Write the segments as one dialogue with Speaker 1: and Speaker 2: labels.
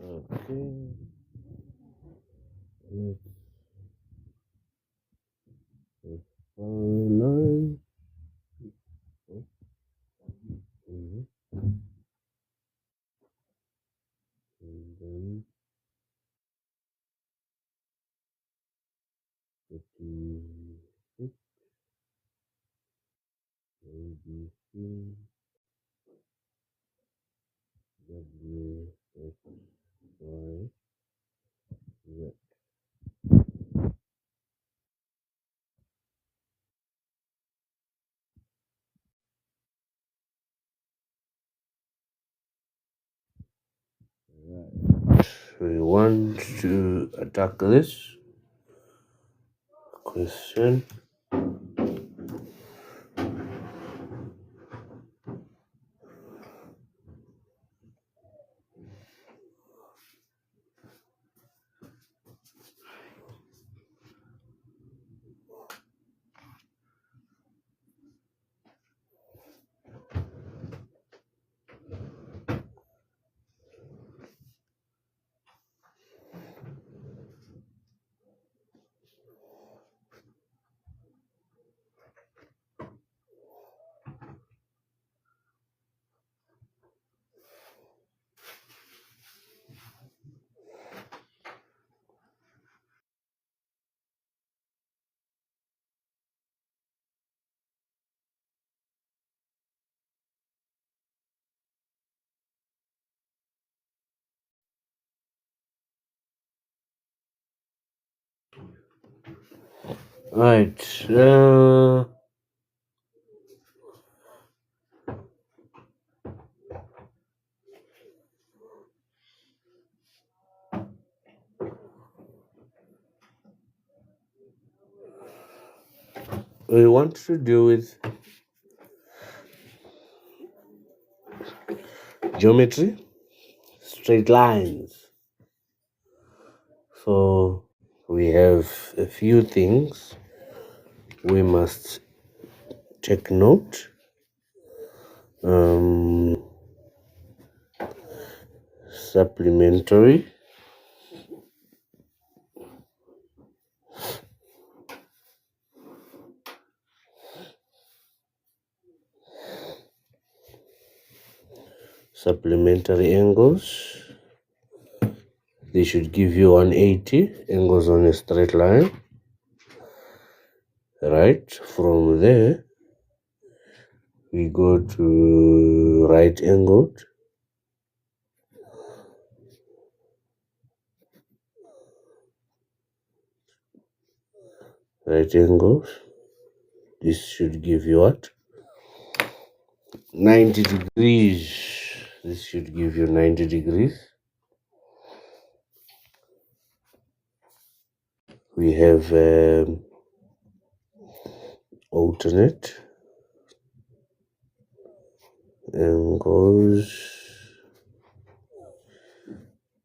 Speaker 1: Okay. Let's follow. Mhm. And then 56, ABC, W, X, Y, Z. Right. We want to attack this question. Right. We want to do with geometry, straight lines. So we have a few things we must take note. Supplementary, supplementary angles. They should give you 180 angles on a straight line. Right, from there we go to right angled. Right angles. This should give you what? 90 degrees. This should give you 90 degrees. We have alternate angles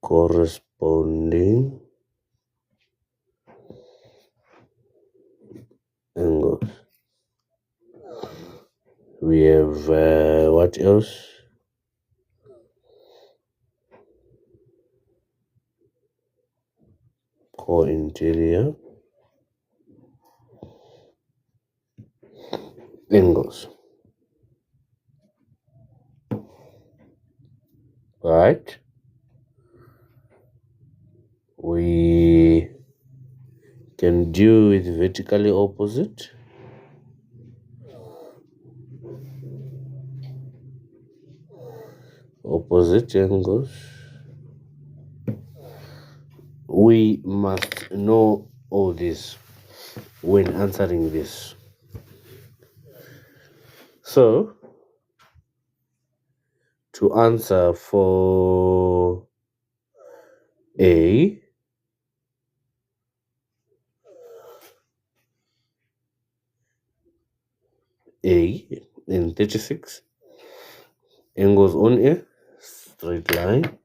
Speaker 1: corresponding angles. We have what else? Co-interior angles. Right? We can do with vertically opposite. Opposite angles. We must know all this when answering this. So, to answer for A, in 36, angles on a straight line.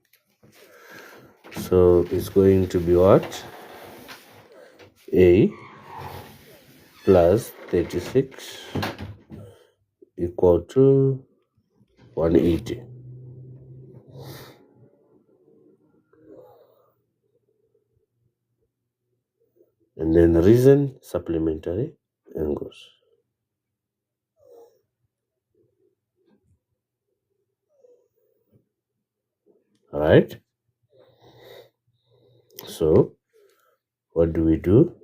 Speaker 1: So it's going to be what? A plus 36 equal to 180. And then reason supplementary angles. Alright? So what do we do?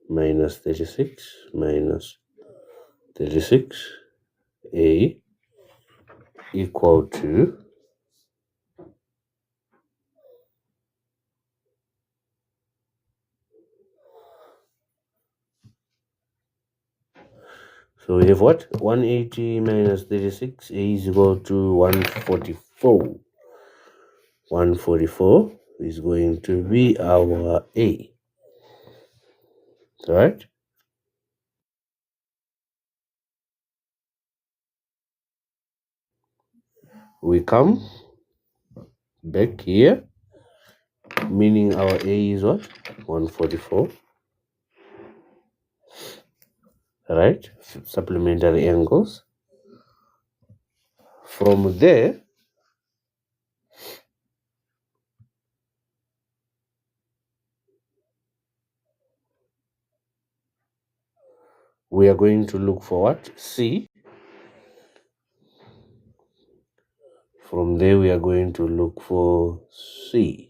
Speaker 1: Minus 36 minus 36, A equal to so we have what? 180 minus 36, A is equal to 144. 144 is going to be our A. Right? We come back here, meaning our A is what? 144. Right? Supplementary angles. From there, we are going to look for what? C. From there, we are going to look for C.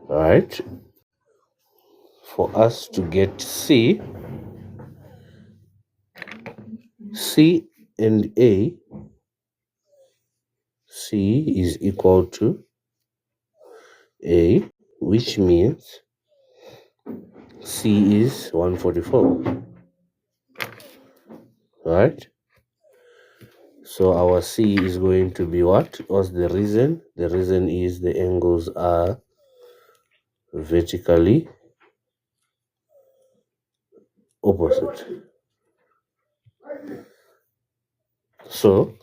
Speaker 1: Right? For us to get C, C and A, C is equal to A, which means C is 144. Right? So our C is going to be what? What's the reason? The reason is the angles are vertically opposite. So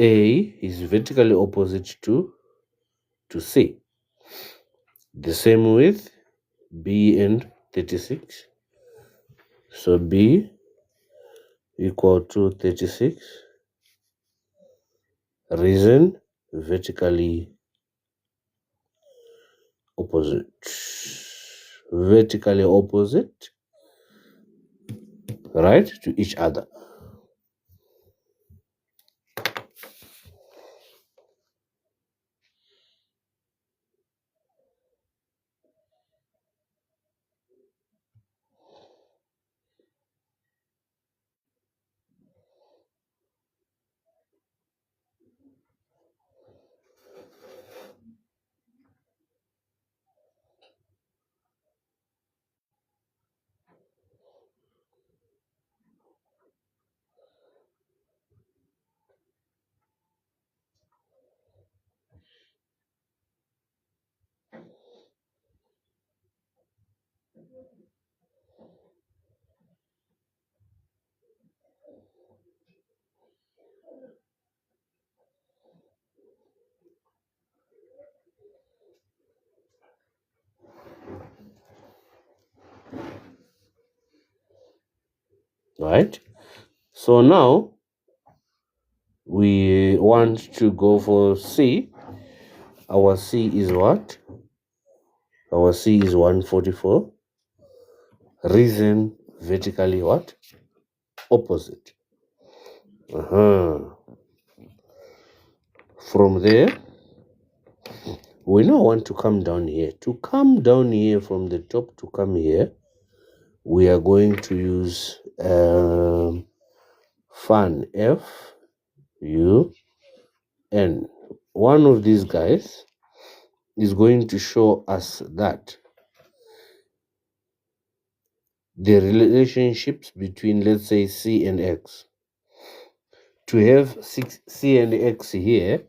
Speaker 1: A is vertically opposite to C. The same with B and 36. So B equal to 36. Reason vertically opposite. Vertically opposite, right, to each other. right? So now we want to go for C. Our C is what? Our C is 144. Reason vertically what? Opposite. From there, we now want to come down here. To come down here from the top to come here, we are going to use fan F U N. One of these guys is going to show us that the relationships between, let's say, C and X. To have C and X here,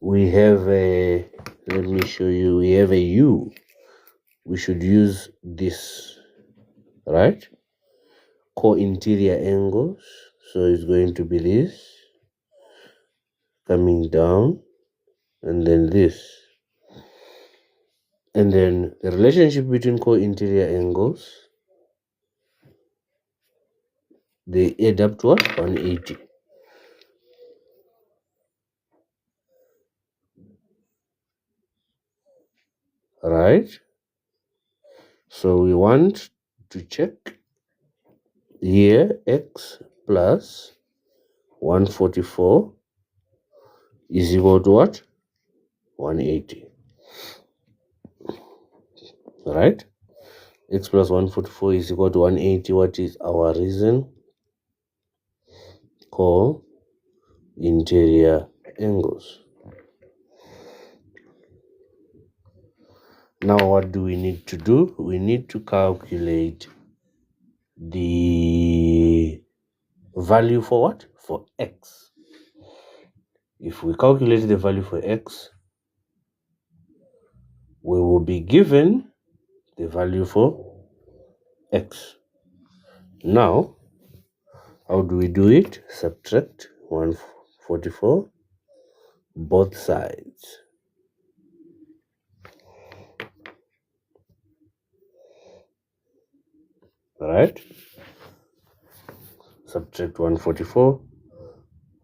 Speaker 1: we have a, let me show you, we have a U. We should use this, right? Co-interior angles. So it's going to be this coming down, and then this. And then the relationship between co-interior angles, they add up to what? 180. Right? So we want to check here X plus 144 is equal to what? 180. Right? X plus 144 is equal to 180. What is our reason? Co-interior angles. Now what do we need to do? We need to calculate the value for what? For X. If we calculate the value for X, we will be given the value for X. Now, how do we do it? Subtract 144 both sides. Right? Subtract 144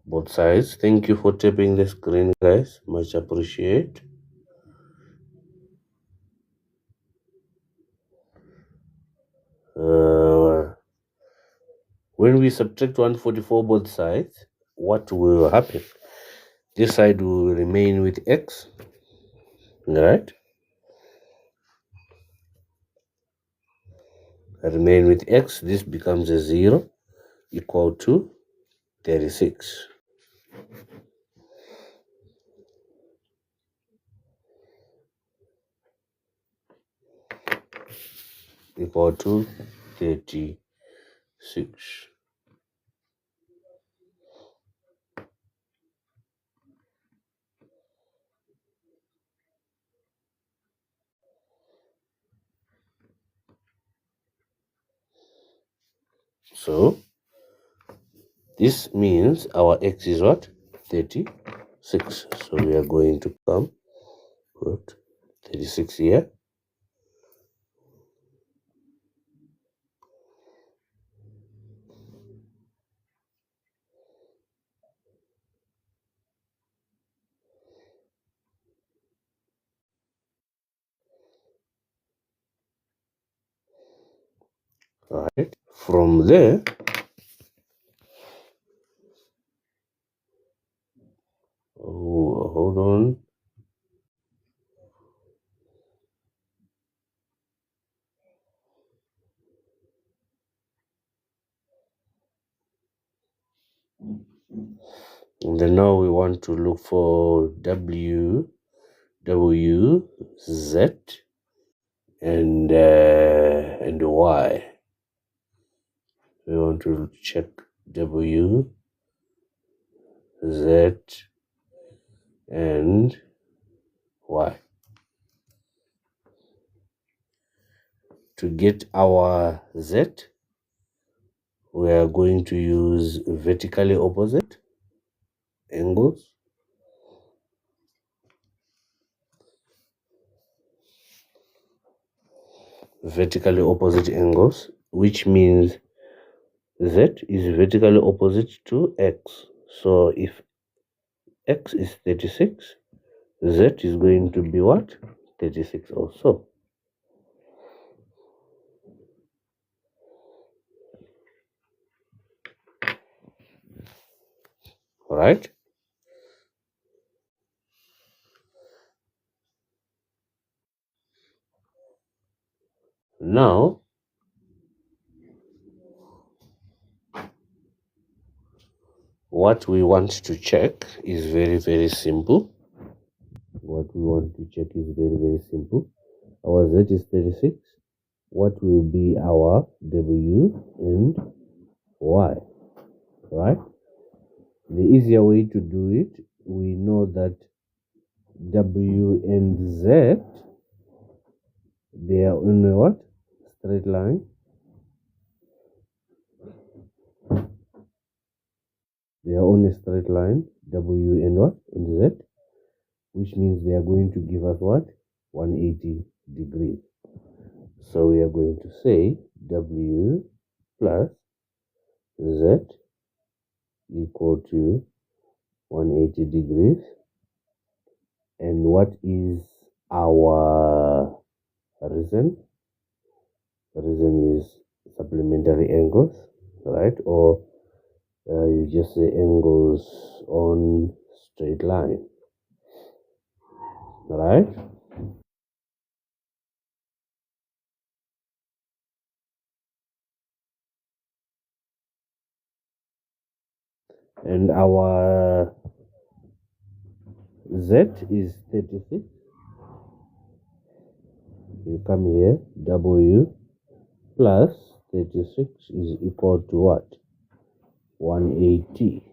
Speaker 1: both sides. Thank you for tapping the screen, guys. Much appreciate. When we subtract 144 both sides, what will happen? This side will remain with X, right? Remain with X. This becomes a 0 equal to 36. Equal to 36. So this means our X is what? 36. So we are going to come put 36 here. All right. From there, hold on. And then now we want to look for W, Z, and Y. We want to check W, Z, and Y. to get our Z, we are going to use vertically opposite angles. Vertically opposite angles, which means Z is vertically opposite to X. So if X is 36, Z is going to be what? 36 also. All right. Now, what we want to check is very, very simple. What we want to check is very, very simple. Our Z is 36. What will be our W and Y? Right? The easier way to do it, we know that W and Z, they are on a what? Straight line. They are on a straight line, W and what? And Z, which means they are going to give us what? 180 degrees. So we are going to say W plus Z equal to 180 degrees. And what is our reason? The reason is supplementary angles, right? Or you just say angles on straight line, right? And our Z is 36. You come here, W plus 36 is equal to what? 180,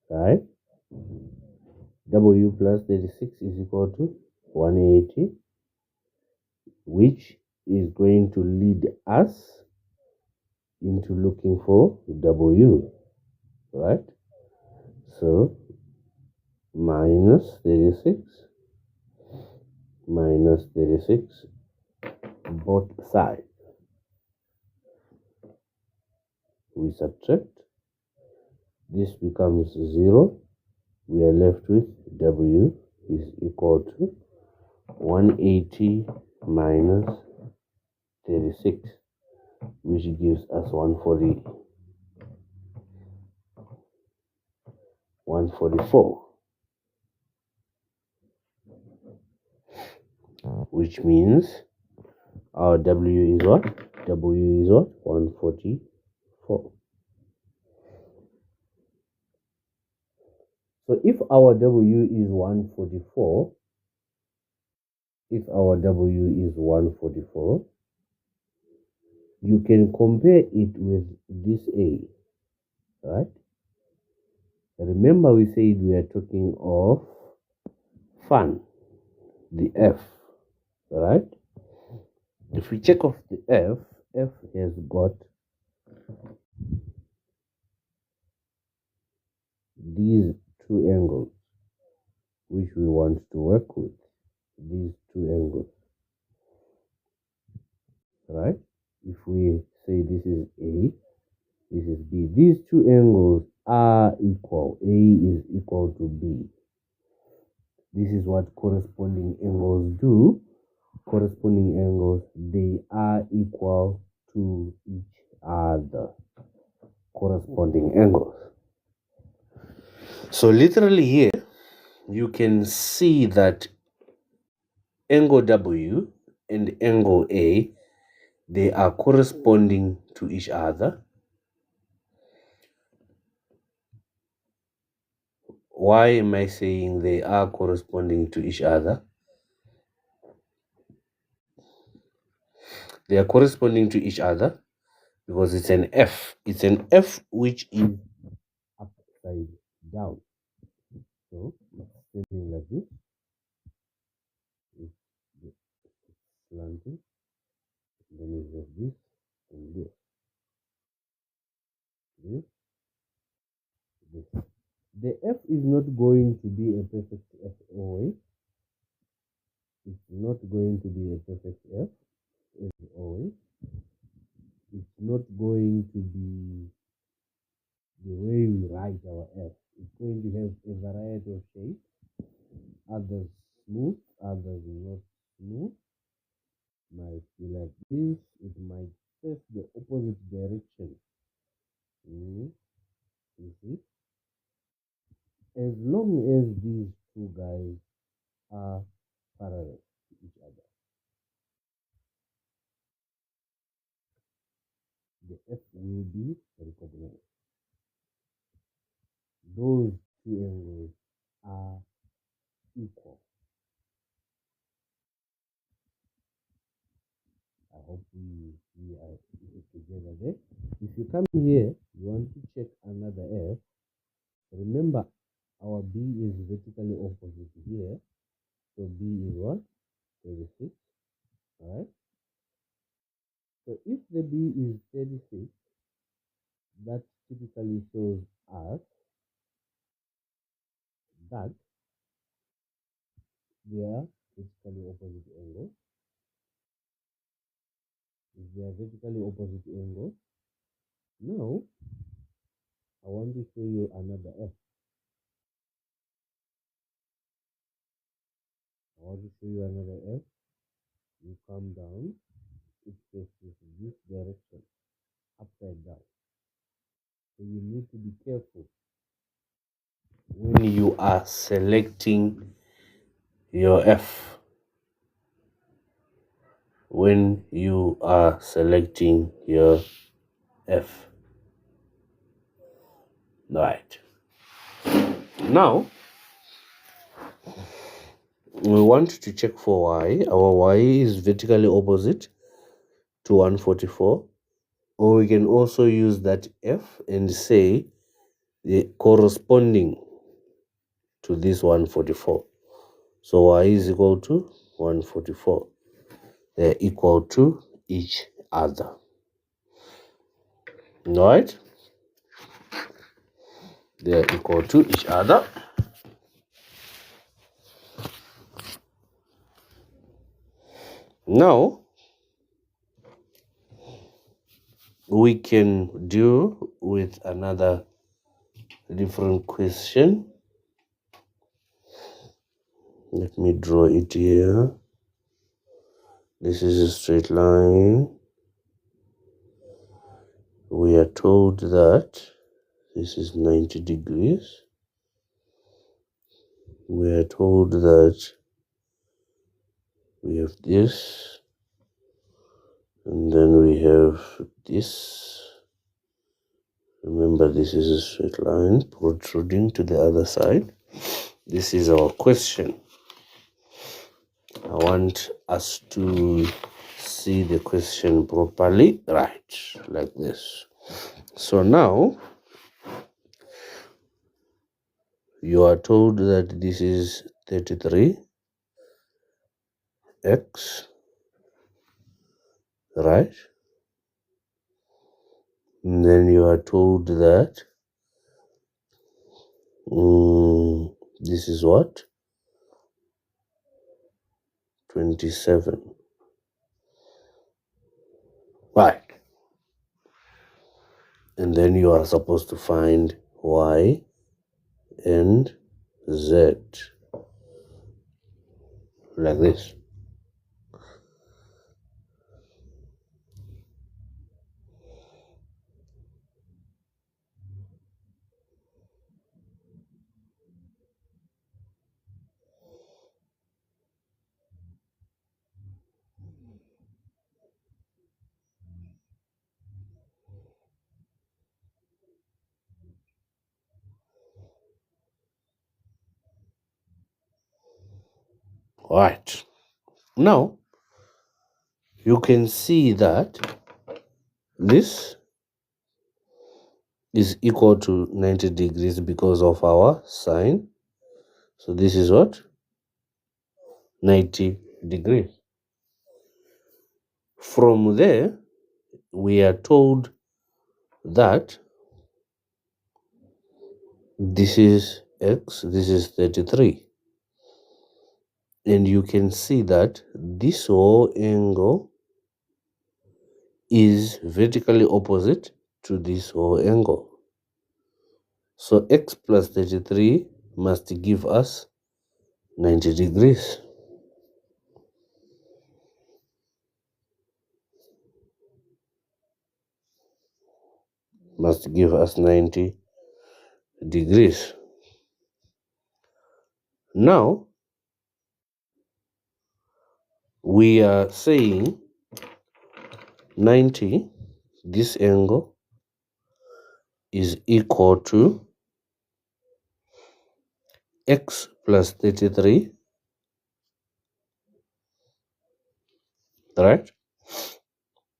Speaker 1: right? W plus 36 is equal to 180, which is going to lead us into looking for W, right? So minus 36 minus 36 both sides. We subtract. This becomes 0. We are left with W is equal to 180 minus 36, which gives us 144, which means our W is what? W is what? 144. So if our W is 144, you can compare it with this A, right? Remember we said we are talking of fan, the F, right? If we check off the F has got these two angles which we want to work with. These two angles, right? If we say this is A, this is B, these two angles are equal. A is equal to B. This is what corresponding angles do. Corresponding angles, they are equal to each other. Corresponding angles. So literally here, you can see that angle W and angle A, they are corresponding to each other. Why am I saying they are corresponding to each other? They are corresponding to each other because it's an F. It's an F which is upside down. So it's something like this. It's slanting. Then we have this and this. This, this. The F is not going to be a perfect F always. It's not going to be a perfect F as always. It's not going to be the way we write our F. It's going to have a variety of shapes. Others smooth, others not smooth. Might be like this. It might face the opposite direction. You see? As long as these two guys are parallel to each other, the F will be recognized. Those two angles are equal. I hope we are together there. If you come here, you want to check another F. Remember, our B is vertically opposite here. So B is what? 36. Alright? So if the B is 36, that typically shows us that they are vertically opposite angles. If they are vertically opposite angles, now I want to show you another F. I want to show you another F. You come down, it faces this direction, upside down. So you need to be careful when you are selecting your F. When you are selecting your F. Right. Now, we want to check for Y. Our Y is vertically opposite to 144. Or we can also use that F and say the corresponding to this 144. So Y is equal to 144. They're equal to each other. Right? They're equal to each other. Now, we can deal with another different question. Let me draw it here. This is a straight line. We are told that this is 90 degrees. We are told that we have this, and then we have this. Remember, this is a straight line protruding to the other side. This is our question. I want us to see the question properly, right, like this. So now, you are told that this is 33x, right? And then you are told that this is what? 27. Right. And then you are supposed to find Y and Z. Like this. Right. Now, you can see that this is equal to 90 degrees because of our sine. So this is what? 90 degrees. From there, we are told that this is x, this is 33. And you can see that this whole angle is vertically opposite to this whole angle. So x plus 33 must give us 90 degrees. Must give us 90 degrees. Now, we are saying 90, this angle is equal to x plus 33, right?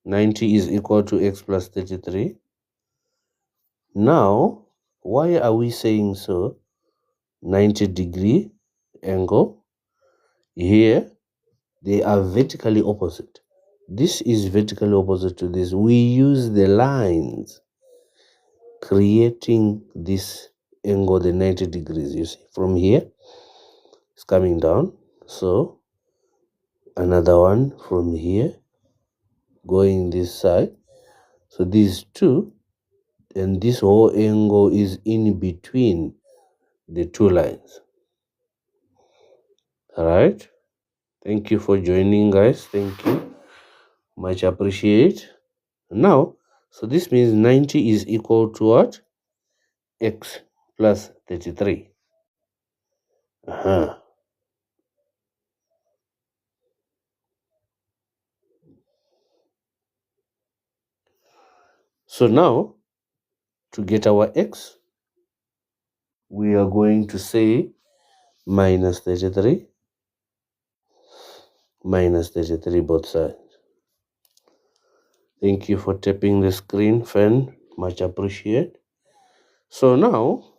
Speaker 1: 90 is equal to x plus 33. Now, why are we saying so? 90-degree angle. Here, they are vertically opposite. This is vertically opposite to this. We use the lines creating this angle, the 90 degrees. You see, from here, it's coming down. So, another one from here, going this side. So, these two, and this whole angle is in between the two lines. All right. Thank you for joining, guys. Thank you. Much appreciate. Now, so this means 90 is equal to what? X plus 33. So now, to get our x, we are going to say minus 33, minus 33 both sides. Thank you for tapping the screen, fan. Much appreciate. So now,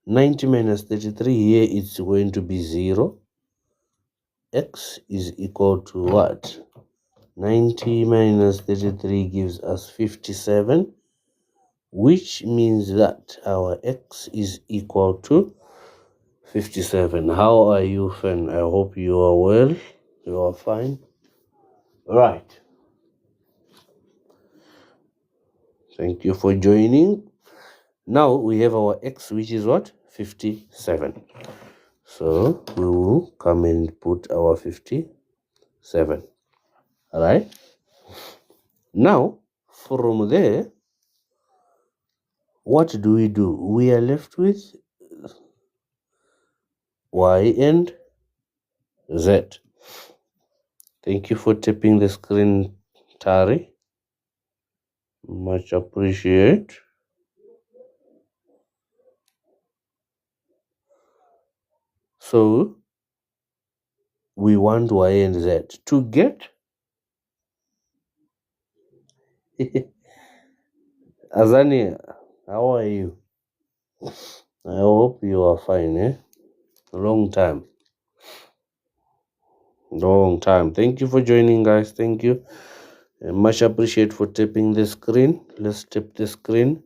Speaker 1: 90 minus 33 here is going to be 0. X is equal to what? 90 minus 33 gives us 57, which means that our x is equal to 57. How are you, fan? I hope you are well. You are fine. Right. Thank you for joining. Now we have our x, which is what? 57. So we will come and put our 57. All right. Now, from there, what do? We are left with y and z. Thank you for tapping the screen, Tari. Much appreciate. So, we want y and z to get Azania. How are you? I hope you are fine, eh? Long time. Thank you for joining, guys. Thank you. And much appreciate for tapping the screen. Let's tap the screen.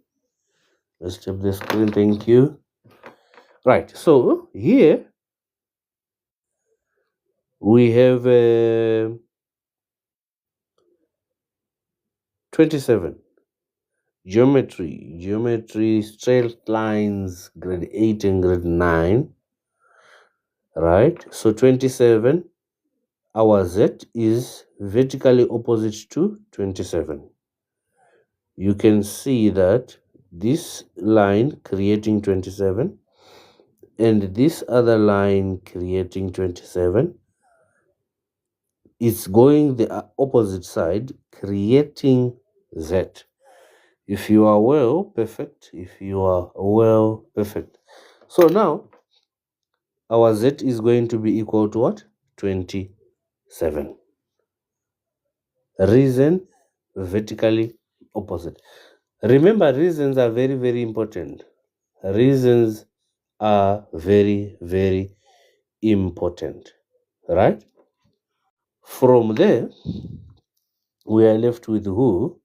Speaker 1: Thank you. Right. So here we have 27. Geometry, straight lines, grade 8 and grade 9. Right. So 27. Our z is vertically opposite to 27. You can see that this line creating 27 and this other line creating 27 is going the opposite side, creating z. If you are well, perfect. If you are well, perfect. So now our z is going to be equal to what? 27. Reason vertically opposite. Remember, reasons are very, very important. Reasons are very, very important, right? From there, we are left with who?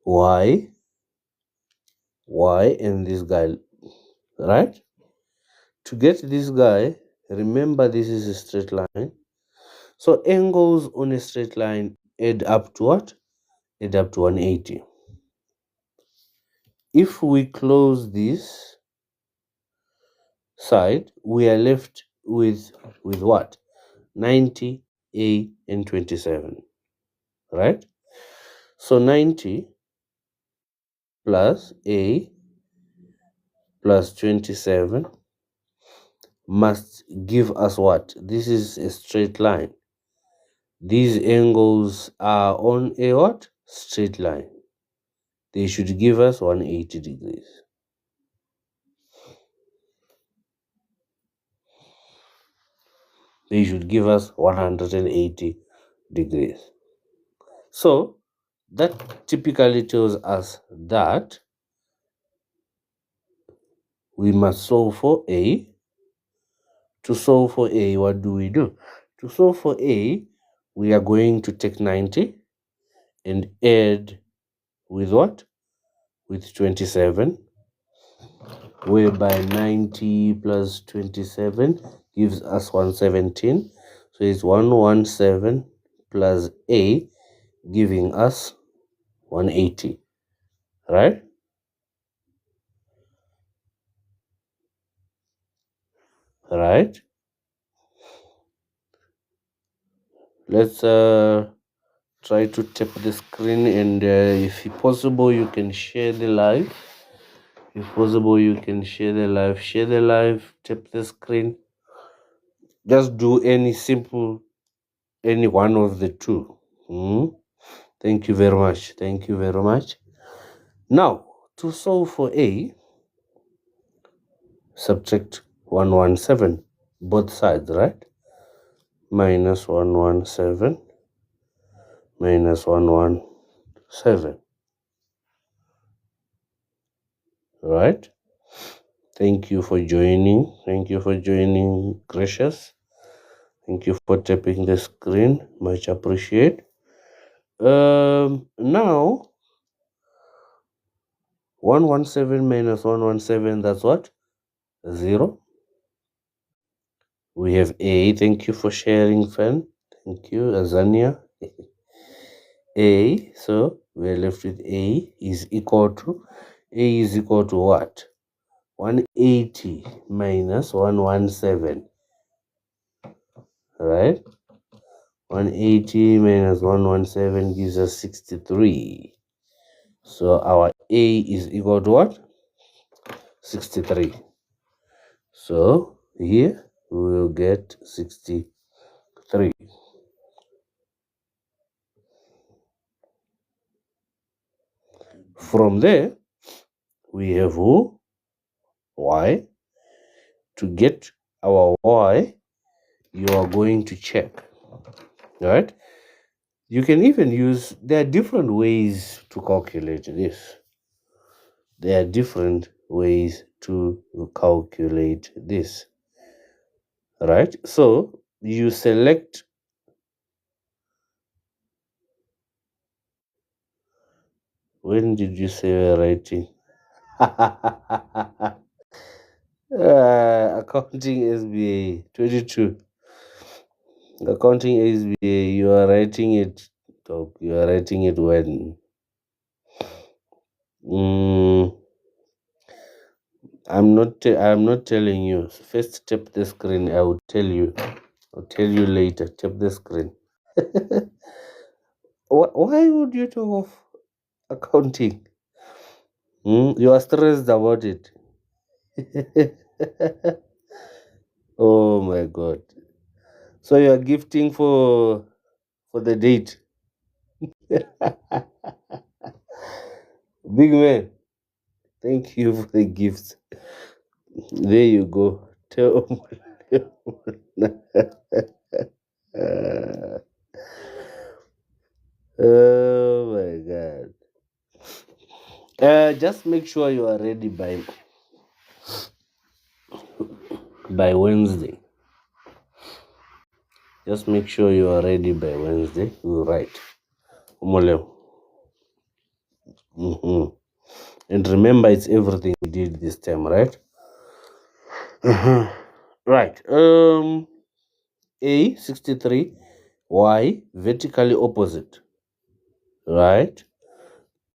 Speaker 1: Y, and this guy, right? To get this guy, remember this is a straight line. So angles on a straight line add up to what? Add up to 180. If we close this side, we are left with what? 90, A, and 27, right? So 90 plus A plus 27 must give us what? This is a straight line. These angles are on a what? Straight line. They should give us 180 degrees. They should give us 180 degrees. So that typically tells us that we must solve for A. To solve for A, what do we do? To solve for A, we are going to take 90 and add with what? With 27, whereby 90 plus 27 gives us 117. So it's 117 plus A giving us 180, right? Right. Let's try to tap the screen, and if possible you can share the live. If possible you can share the live, tap the screen. Just do any simple, any one of the two. Thank you very much. Thank you very much. Now, to solve for A, subtract 117, both sides, right? Minus 117 minus 117, right? Thank you for joining. Thank you for joining, Gracious. Thank you for tapping the screen. Much appreciate. Now 117 minus 117, that's what? 0. We have A. Thank you for sharing, fan. Thank you, Azania. A. So we're left with A is equal to what? 180 minus 117. Right? 180 minus 117 gives us 63. So our A is equal to what? 63. So here we will get 63. From there, we have who? Y. To get our Y, you are going to check. Right? You can even use, there are different ways to calculate this. There are different ways to calculate this. Right? So you select, when did you say we're writing? Accounting SBA 22. Accounting SBA, you are writing it. You are writing it when? I'm not telling you. First tap the screen. I will tell you. I'll tell you later. Tap the screen. Why would you talk of accounting? You are stressed about it. Oh my God. So you are gifting for the date. Big man, thank you for the gifts. There you go. Tell oh my God. Just make sure you are ready by Wednesday. Just make sure you are ready by Wednesday. We'll write. And remember, it's everything we did this time, right? Right. A 63, Y vertically opposite. Right?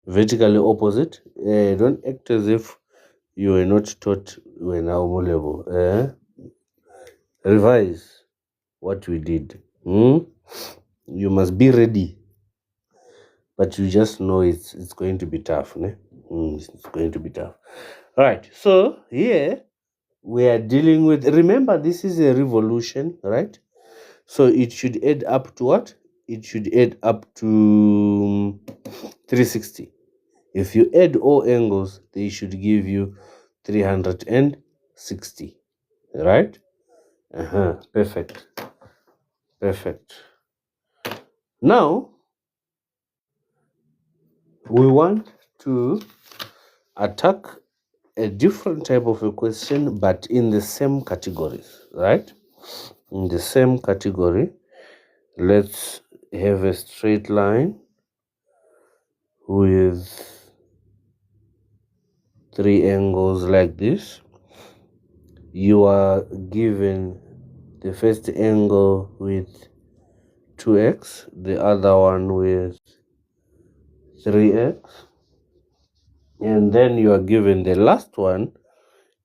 Speaker 1: Vertically opposite. Don't act as if you were not taught when now level. Revise what we did. You must be ready. But you just know it's going to be tough, ne? It's going to be tough. All right. So here we are dealing with, remember, this is a revolution, right? So it should add up to what? It should add up to 360. If you add all angles, they should give you 360, right? Perfect. Now we want to attack a different type of a question, but in the same categories, right? In the same category, let's have a straight line with 3 angles like this. You are given the first angle with 2x, the other one with 3x, and then you are given the last one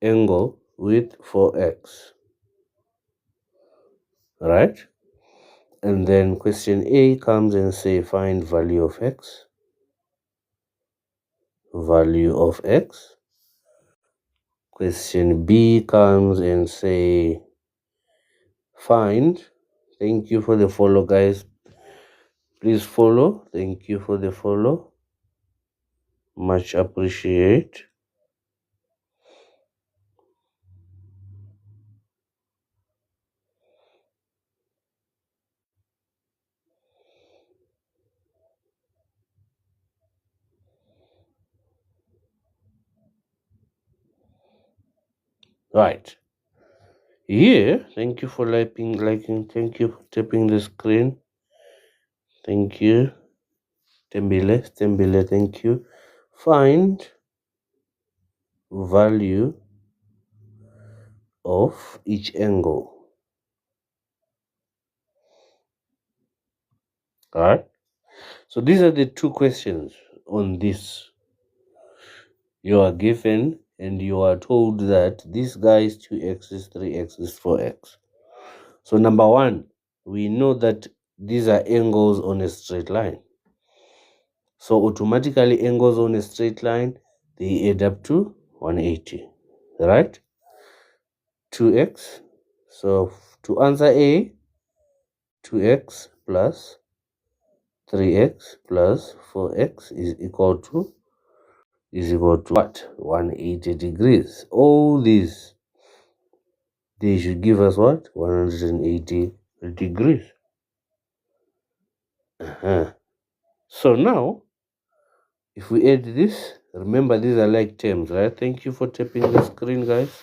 Speaker 1: angle with 4x, right? And then question A comes and say find value of x. Question B comes and say find, thank you for the follow, guys, please follow, thank you for the follow, much appreciate. Right here, thank you for liking, thank you for tapping the screen, thank you. Tembele, thank you. Find value of each angle. All right. So these are the two questions on this. You are given and you are told that this guy is 2x, 3x, 4x. So number one, we know that these are angles on a straight line. So automatically angles on a straight line, they add up to 180, right? 2x. So to answer A, 2x plus 3x plus 4x is equal to what? 180 degrees. All these, they should give us what? 180 degrees. So now, if we add this, remember these are like terms, right? Thank you for tapping the screen, guys.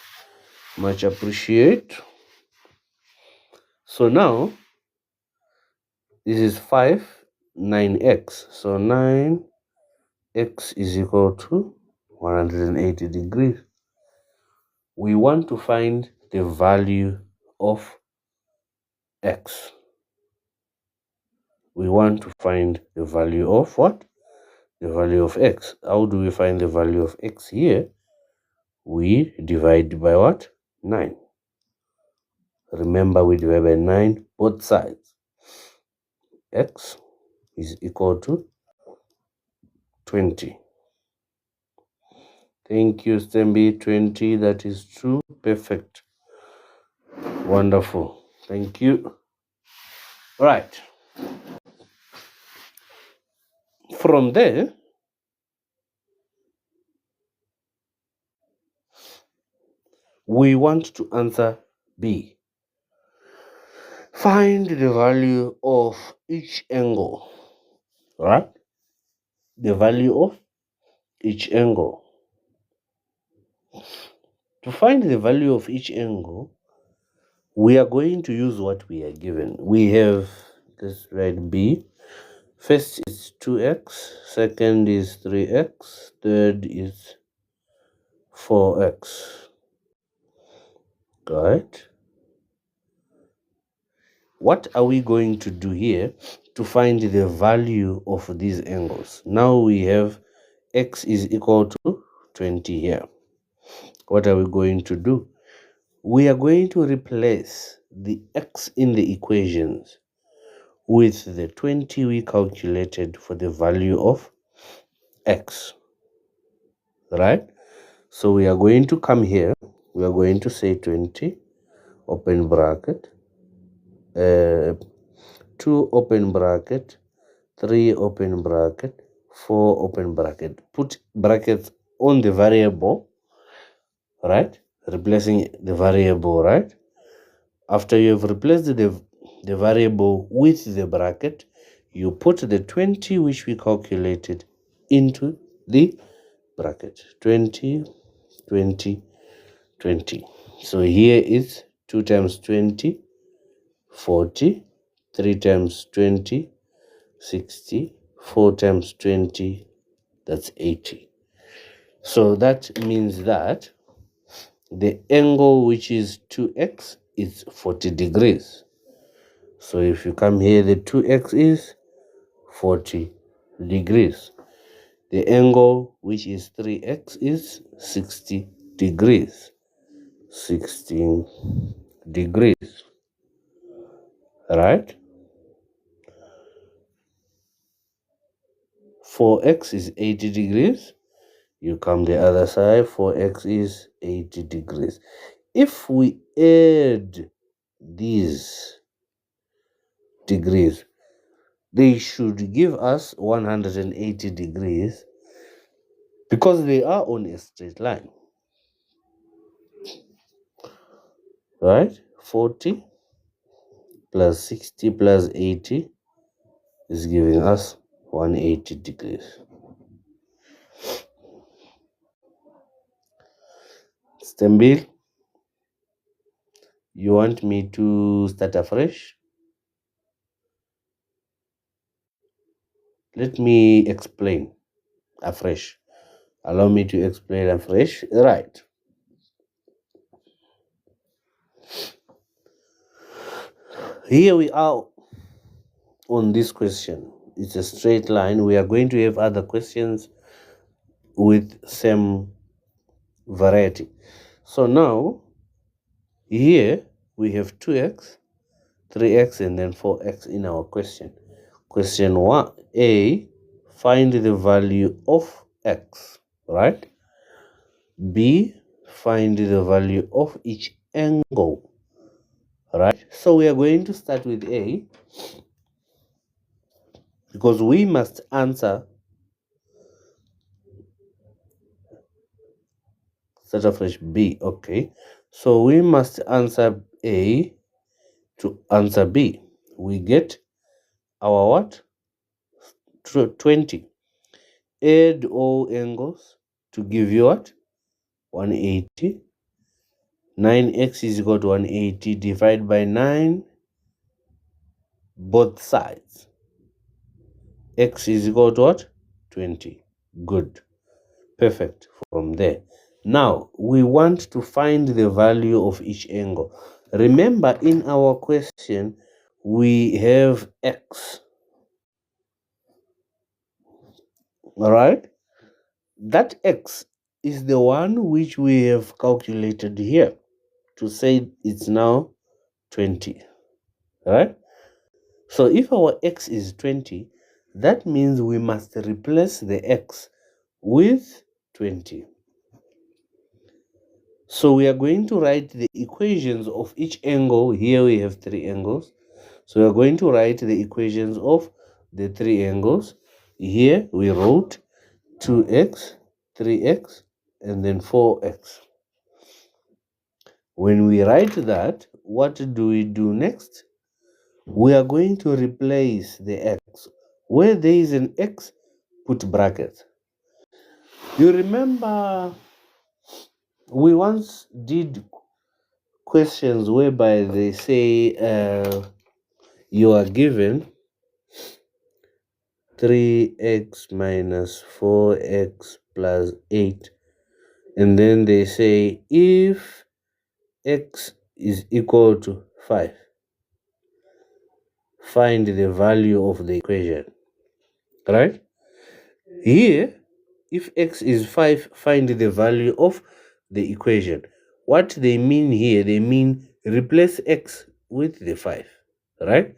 Speaker 1: Much appreciate. So now, this is 5, 9x. So 9x is equal to 180 degrees. We want to find the value of x. We want to find the value of what? The value of x. How do we find the value of x here? We divide by what? 9. Remember, we divide by 9 both sides. X is equal to 20. Thank you, Stembi. 20, that is true. Perfect. Wonderful. Thank you. All right. From there, we want to answer B. Find the value of each angle, right? The value of each angle. To find the value of each angle, we are going to use what we are given. We have, let's write B. First is 2x, second is 3x, third is 4x. Right? What are we going to do here to find the value of these angles? Now we have x is equal to 20 here. What are we going to do? We are going to replace the x in the equations with the 20 we calculated for the value of x. Right? So we are going to come here. We are going to say 20, open bracket, 2 open bracket, 3 open bracket, 4 open bracket. Put brackets on the variable, right? Replacing the variable, right? After you have replaced the variable with the bracket, you put the 20 which we calculated into the bracket. 20, 20, 20. So here is 2 times 20, 40, 3 times 20, 60, 4 times 20, that's 80. So that means that the angle which is 2x is 40 degrees. So if you come here, the 2x is 40 degrees. The angle which is 3x is 60 degrees. 16 degrees. Right? 4x is 80 degrees. You come the other side, 4x is 80 degrees. If we add these degrees, they should give us 180 degrees because they are on a straight line. Right? 40 plus 60 plus 80 is giving us 180 degrees. Stembil, you want me to start afresh? Let me explain afresh. Allow me to explain afresh. Right. Here we are on this question. It's a straight line. We are going to have other questions with same variety. So now, here we have 2x, 3x, and then 4x in our question. Question 1A, find the value of x, right? B, find the value of each angle, right? So we are going to start with A because we must answer. Start afresh. B, okay. So we must answer A to answer B. We get our what? 20. Add all angles to give you what? 180. 9x is equal to 180. Divide by 9 both sides. X is equal to what? 20. Good. Perfect. From there. Now, we want to find the value of each angle. Remember, in our question, we have x. All right? That x is the one which we have calculated here to say it's now 20. All right? So if our x is 20, that means we must replace the x with 20. So we are going to write the equations of each angle. Here we have 3 angles. So we are going to write the equations of the 3 angles. Here we wrote 2x, 3x, and then 4x. When we write that, what do we do next? We are going to replace the x. Where there is an x, put brackets. You remember we once did questions whereby they say you are given 3x minus 4x plus 8, and then they say if x is equal to 5, find the value of the equation, right? Here, if x is 5, find the value of the equation. What they mean here, they mean replace x with the 5, right?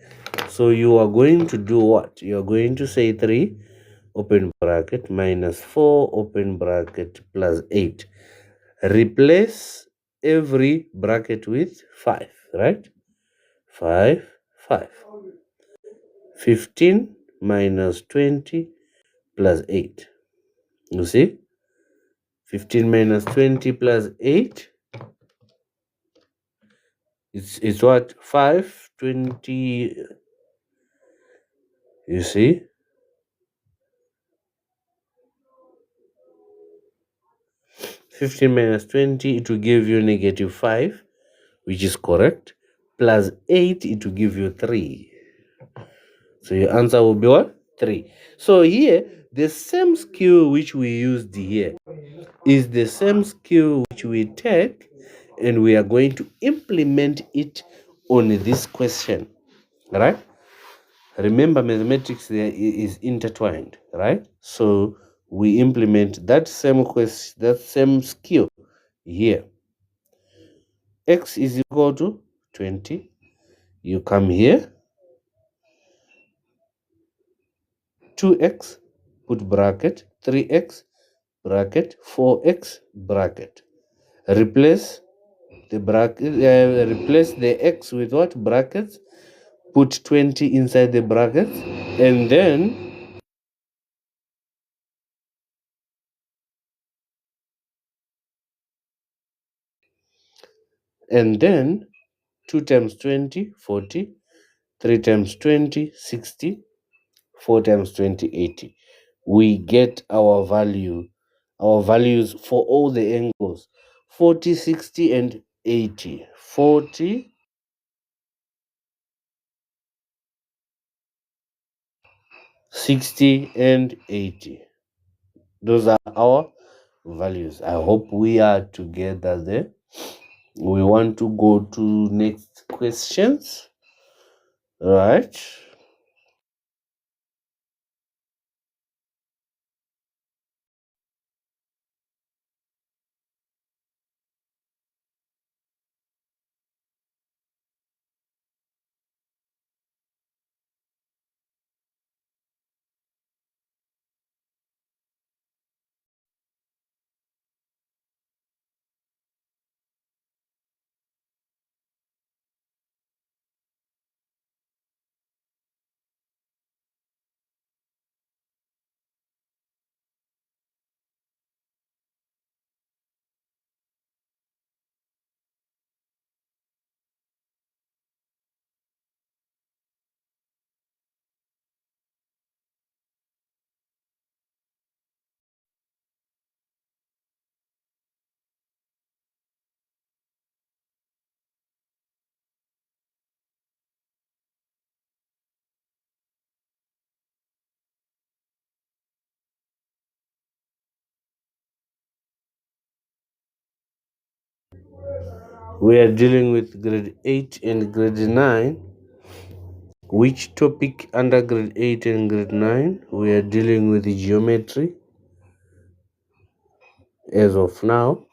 Speaker 1: So you are going to do what? You are going to say 3 open bracket minus 4 open bracket plus 8. Replace every bracket with 5, right? 5, 5. 15 minus 20 plus 8. You see? 15 minus 20 plus 8. It's what? 5, 20. You see? 15 minus 20, it will give you negative 5, which is correct. Plus 8, it will give you 3. So your answer will be what? 3. So here, the same skill which we used here is the same skill which we take, and we are going to implement it on this question, right? Remember, mathematics there is intertwined, right? So we implement that same question, that same skill here. X is equal to 20. You come here, 2x, put bracket, 3x, bracket, 4x, bracket. Replace the bracket, replace the x with what? Brackets. Put 20 inside the brackets, and then and then 2 times 20, 40. 3 times 20, 60. 4 times 20, 80. We get our values for all the angles: 40, 60, and 80. 40, 60, and 80. Those are our values. I hope we are together there. We want to go to next questions, right? We are dealing with grade 8 and grade 9. Which topic under grade 8 and grade 9? We are dealing with the geometry. As of now,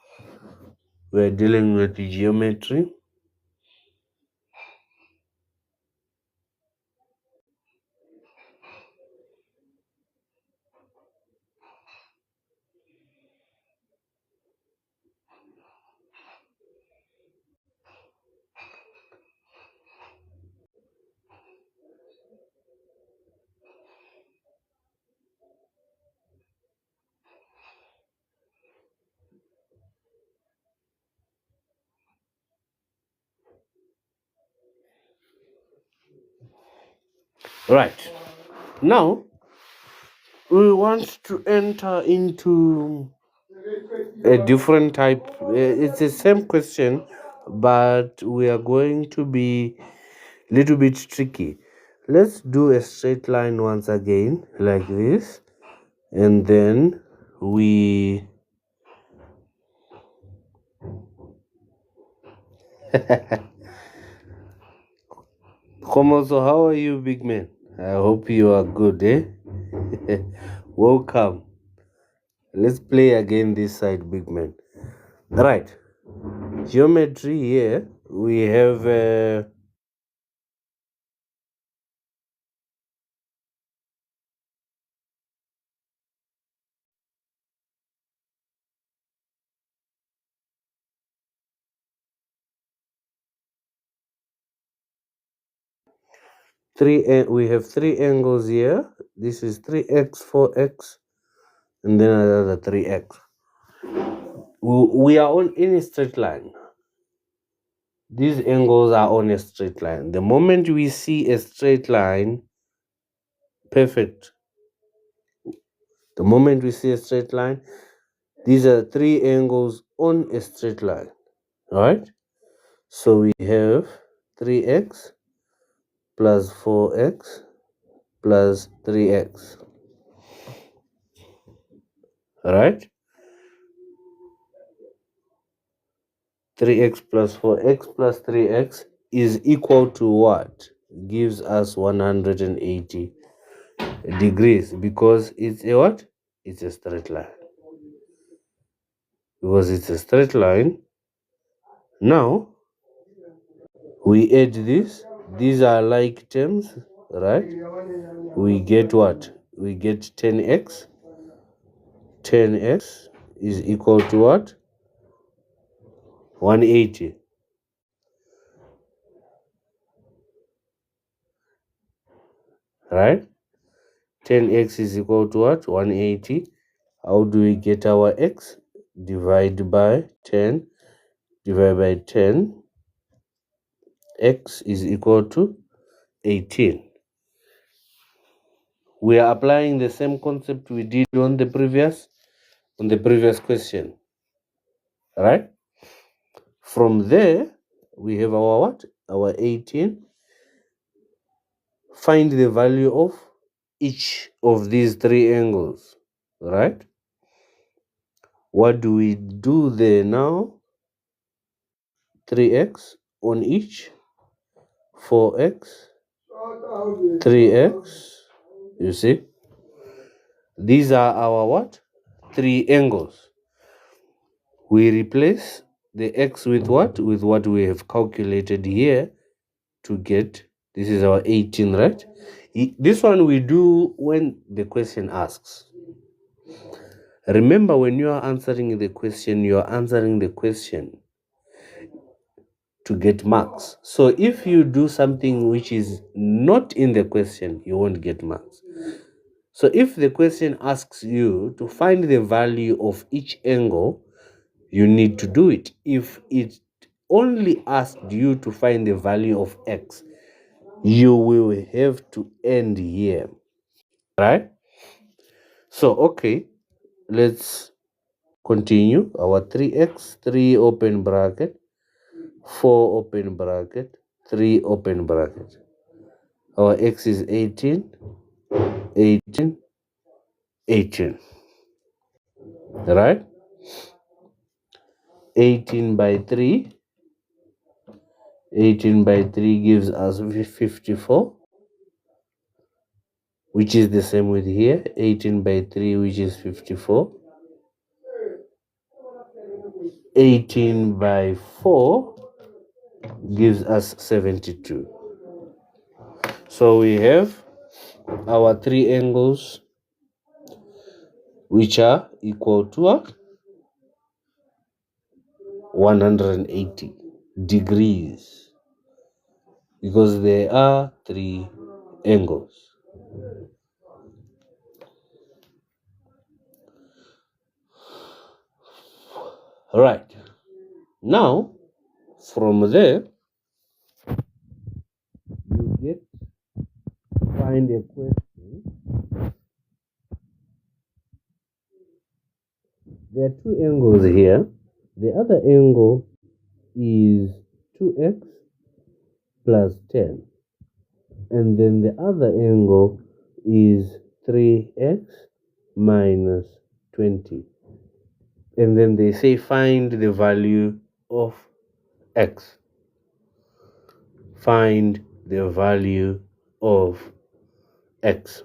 Speaker 1: we are dealing with the geometry. Right. Now, we want to enter into a different type. It's the same question, but we are going to be a little bit tricky. Let's do a straight line once again, like this, and then we Komoso, how are you, big man? I hope you are good, eh? Welcome. Let's play again this side, big man. Right. Geometry here, we have we have three angles here. This is 3x, 4x, and then another 3x. We are on any straight line. These angles are on a straight line. The moment we see a straight line, perfect. The moment we see a straight line, these are three angles on a straight line. All right. So we have 3x plus 4x plus 3x. All right. 3x plus 4x plus 3x is equal to what? Gives us 180 degrees, because it's a what? It's a straight line. Because it's a straight line. Now we add this. These are like terms, right? We get what? We get 10x. 10x is equal to what? 180. Right? 10x is equal to what? 180. How do we get our x? Divide by 10. Divide by 10. X is equal to 18. We are applying the same concept we did on the previous question. Right? From there, we have our what? Our 18. Find the value of each of these three angles. Right? What do we do there now? 3x on each, 4x, 3x. You see? These are our what? Three angles. We replace the x with what? With what we have calculated here to get. This is our 18, right? This one we do when the question asks. Remember, when you are answering the question, you are answering the question to get marks. So if you do something which is not in the question, you won't get marks. So if the question asks you to find the value of each angle, you need to do it. If it only asked you to find the value of x, you will have to end here. Right? So, okay, let's continue. Our 3x, 3 open bracket, 4 open bracket, 3 open bracket. Our x is 18, 18, 18. Right? 18 by 3. 18 by 3 gives us 54, which is the same with here. 18 by 3, which is 54. 18 by 4 gives us 72. So we have our three angles which are equal to what? 180 degrees, because there are three angles. Right. Now, from there, you get find a question. There are two angles here. The other angle is 2x plus 10. And then the other angle is 3x minus 20. And then they say find the value of x. Find the value of x.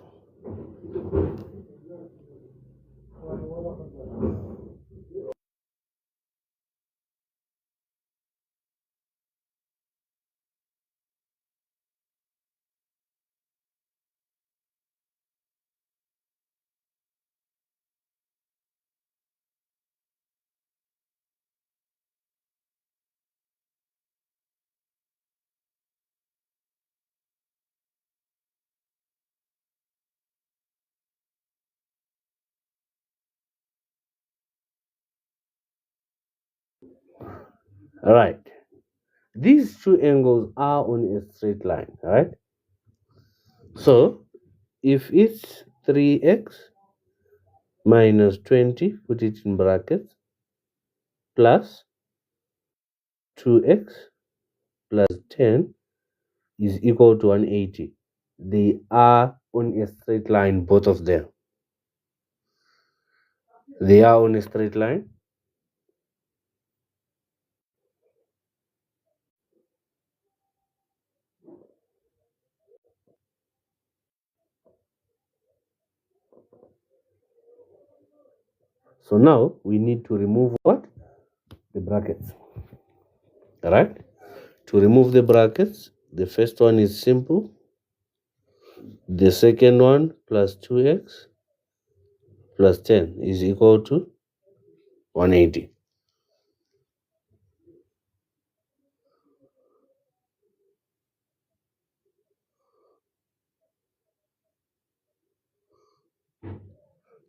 Speaker 1: All right. These two angles are on a straight line, right? So if it's 3x minus 20, put it in brackets, plus 2x plus 10 is equal to 180. They are on a straight line, both of them. They are on a straight line. So now we need to remove what? The brackets. All right. To remove the brackets, the first one is simple. The second one plus 2x plus 10 is equal to 180.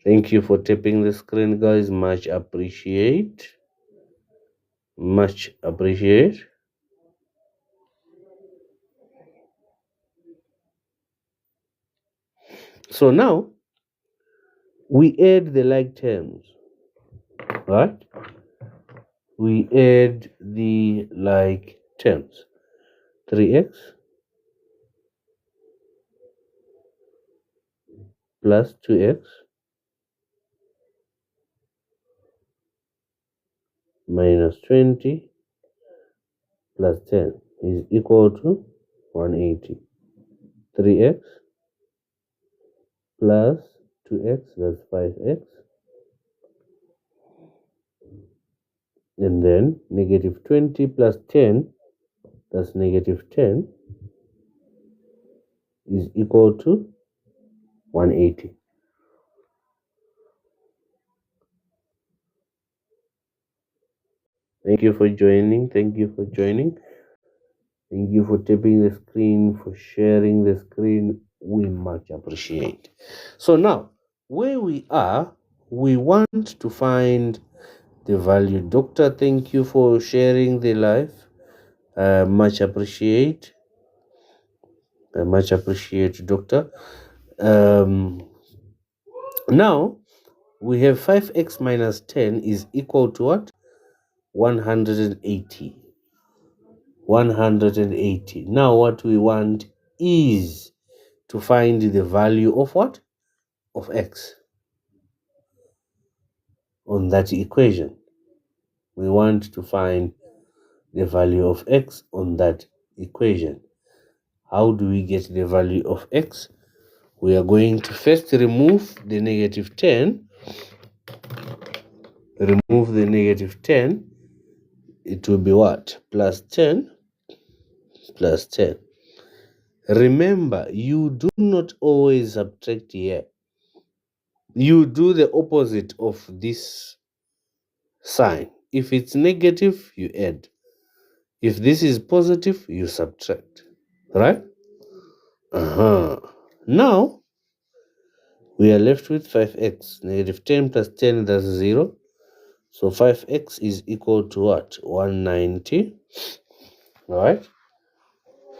Speaker 1: Thank you for tapping the screen, guys. Much appreciate. Much appreciate. So now we add the like terms, right? We add the like terms. 3x plus 2x minus 20 plus 10 is equal to 180. 3x plus 2x, that's 5x. And then negative 20 plus 10, that's negative 10, is equal to 180. Thank you for joining. Thank you for joining. Thank you for tapping the screen, for sharing the screen. We much appreciate. So now, where we are, we want to find the value. Doctor, thank you for sharing the live. Much appreciate. Much appreciate, Doctor. Now, we have 5x minus 10 is equal to what? 180. 180. Now what we want is to find the value of what? Of x on that equation. We want to find the value of x on that equation. How do we get the value of x? We are going to first remove the negative 10. Remove the negative 10. It will be what? Plus 10 plus 10. Remember, you do not always subtract here. You do the opposite of this sign. If it's negative, you add. If this is positive, you subtract. Right? Now, we are left with 5x. Negative 10 plus 10, that's 0. So 5x is equal to what? 190. Alright?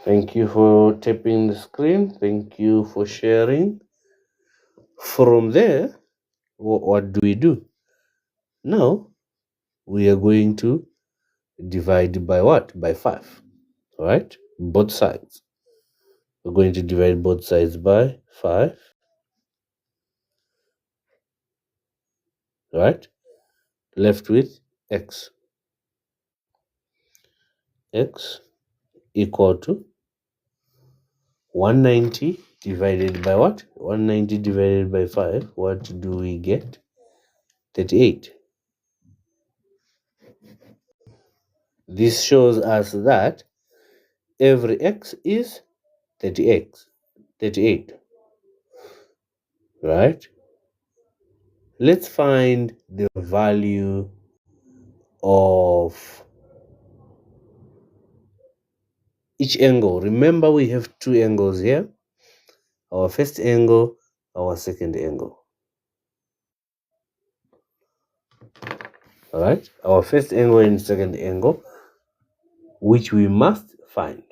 Speaker 1: Thank you for tapping the screen. Thank you for sharing. From there, what do we do? Now, we are going to divide by what? By 5. All right? Both sides. We're going to divide both sides by 5. All right? Left with x. X equal to 190 divided by what? 190 divided by 5. What do we get? 38. This shows us that every x is 38. Right? Let's find the value of each angle. Remember, we have two angles here. Our first angle, our second angle. All right? Our first angle and second angle, which we must find.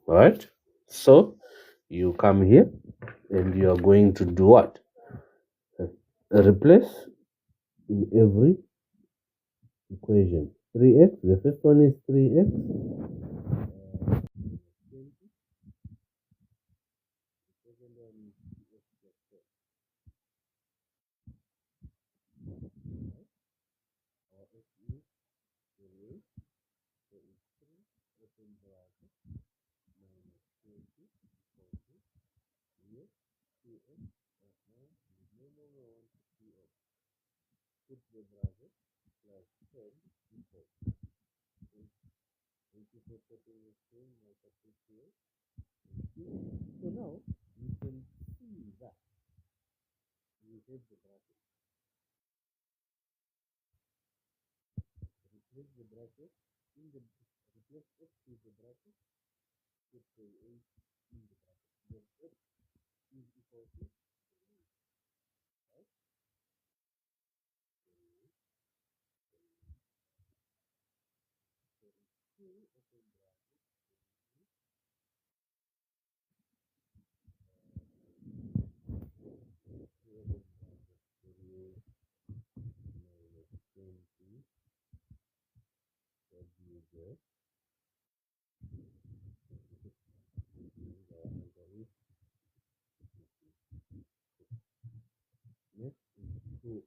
Speaker 1: All right? So, you come here and you are going to do what? Replace in every equation. 3x, the first one is 3x. So now you can see that we have the bracket. Replace the bracket in the replace x with the bracket, put the 8 in the bracket. Then x is equal to next is 2.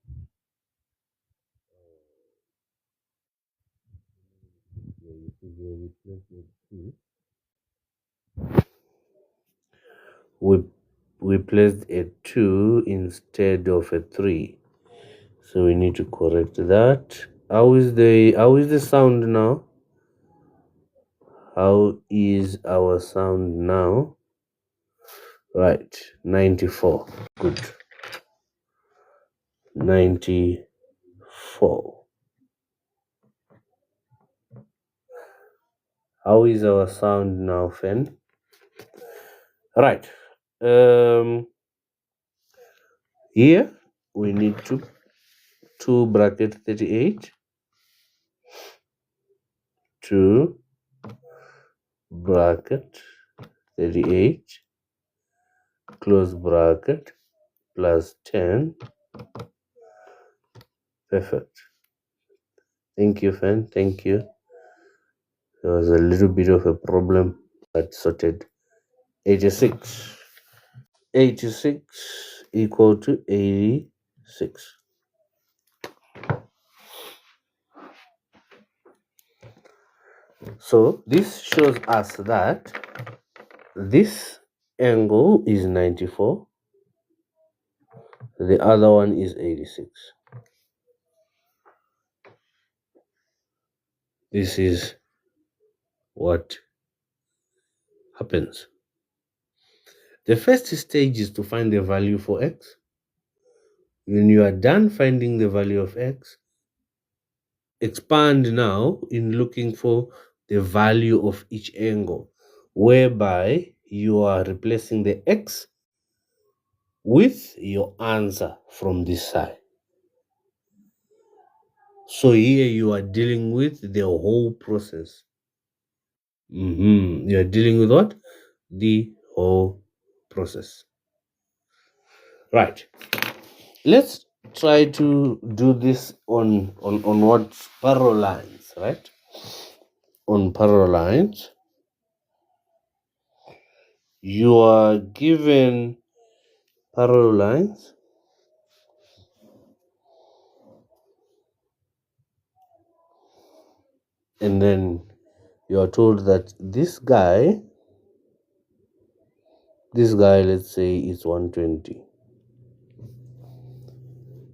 Speaker 1: Here you see we replace the 2. We placed a 2 instead of a 3. So we need to correct that. How is the sound now? How is our sound now? Right, 94. Good. 94. How is our sound now, Fen? Right. Here we need to 2 bracket 38. 2 bracket 38 close bracket plus 10. Perfect. Thank you, Fen. Thank you. There was a little bit of a problem that sorted. 86. 86 equal to 86. So this shows us that this angle is 94. The other one is 86. This is what happens. The first stage is to find the value for x. When you are done finding the value of x, expand now in looking for the value of each angle, whereby you are replacing the x with your answer from this side. So here you are dealing with the whole process. You are dealing with what? The whole process. Right. Let's try to do this on what parallel lines, right? On parallel lines, you are given parallel lines, and then you are told that this guy, let's say, is 120.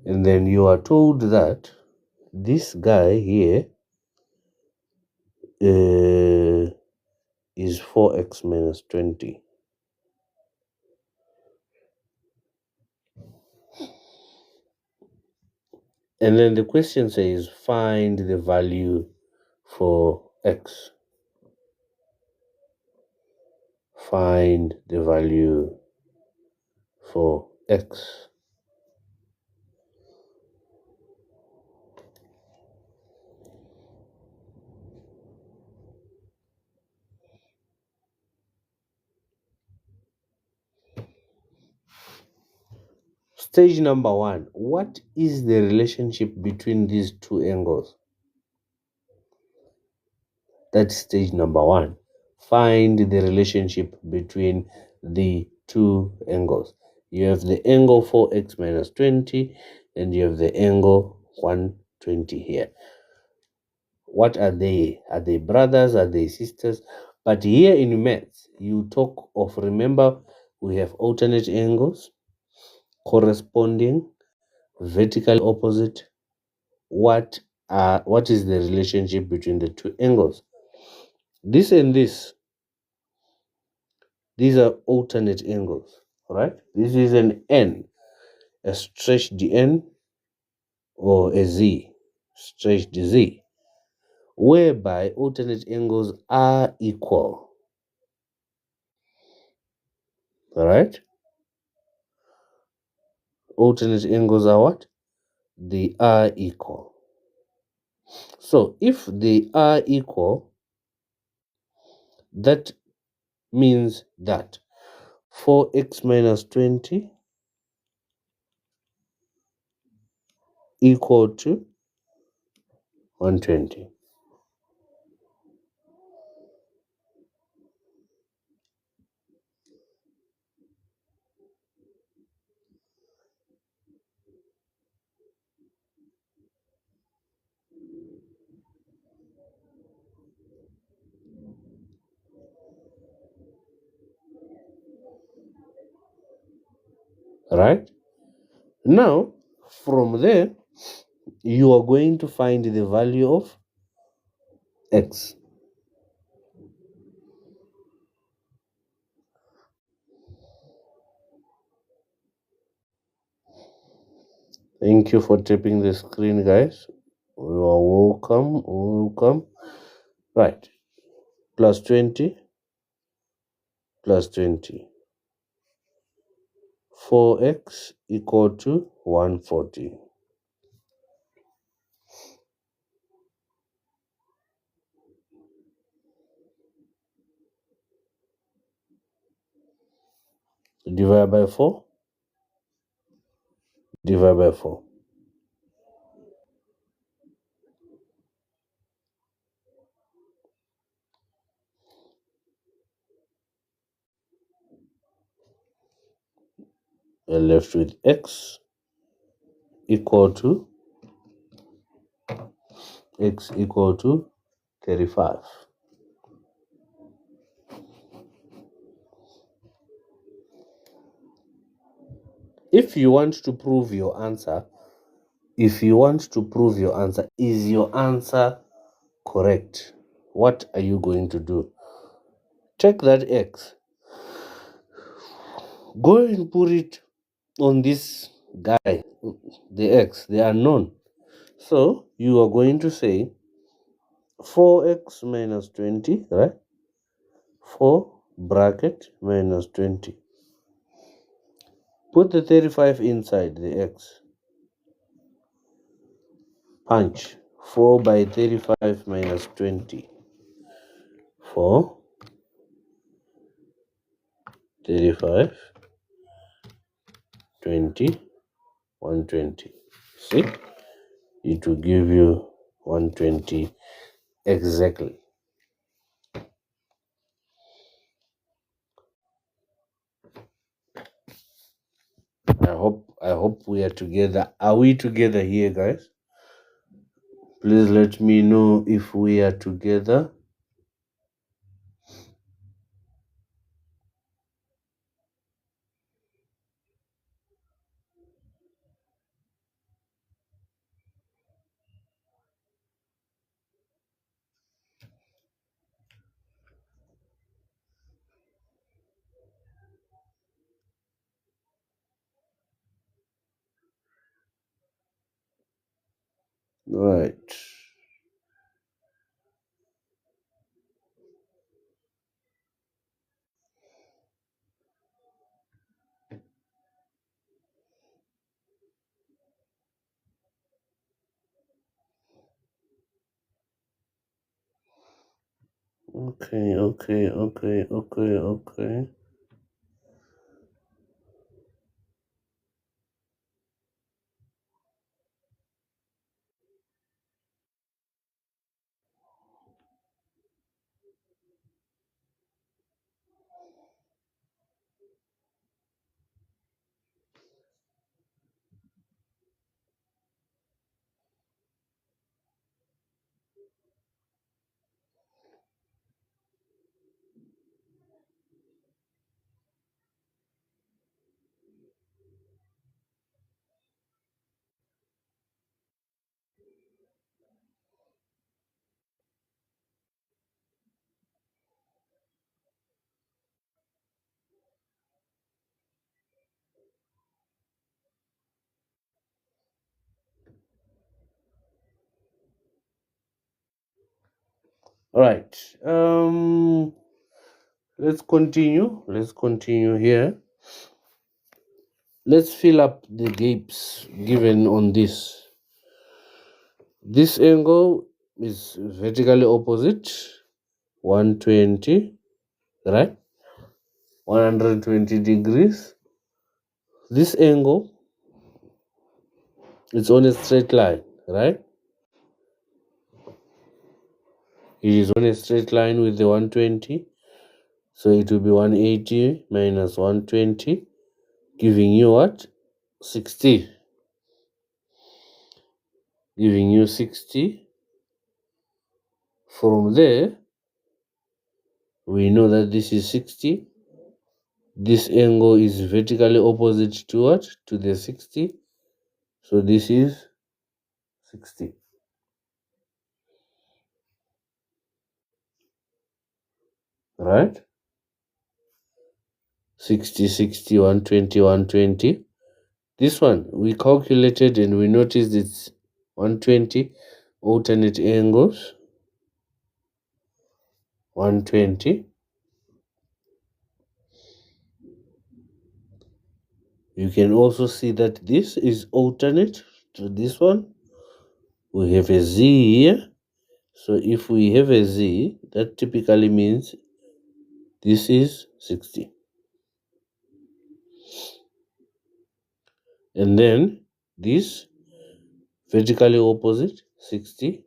Speaker 1: And then you are told that this guy here is 4x minus 20. And then the question says, find the value for x. Find the value for x. Stage number 1. What is the relationship between these two angles? That's stage number 1. Find the relationship between the two angles. You have the angle 4x minus 20, and you have the angle 120 here. What are they? Are they brothers? Are they sisters? But here in maths, you talk of, remember, we have alternate angles, corresponding, vertical opposite. What is the relationship between the two angles? This and this, these are alternate angles, right? This is an N, a stretched N, or a Z, stretched Z, whereby alternate angles are equal. All right? Alternate angles are what? They are equal. So if they are equal, that means that 4x minus 20 equal to 120. Right? Now, from there, you are going to find the value of x. Thank you for tapping the screen, guys. You are welcome. Right. Plus 20, plus 20. 4x equal to 140. Divide by 4. Divide by 4. We're left with x equal to 35. If you want to prove your answer, is your answer correct? What are you going to do? Take that x, go and put it on this guy, the x, the unknown. So you are going to say 4x minus 20, right? 4 bracket minus 20. Put the 35 inside the x. Punch 4 by 35 minus 20. 4 35, 20, 120. See, it will give you 120 exactly. I hope we are together. Are we together here, guys? Please let me know if we are together. Right. Okay. All right. Let's continue. Let's continue here. Let's fill up the gaps given on this. This angle is vertically opposite 120, right? 120 degrees. This angle is on a straight line, right? It is on a straight line with the 120. So it will be 180 minus 120, giving you what? 60. Giving you 60. From there, we know that this is 60. This angle is vertically opposite to what? To the 60. So this is 60. Right? 60, 60, 120, 120. This one, we calculated and we noticed it's 120 alternate angles. 120. You can also see that this is alternate to this one. We have a Z here. So if we have a Z, that typically means this is 60. And then this vertically opposite 60,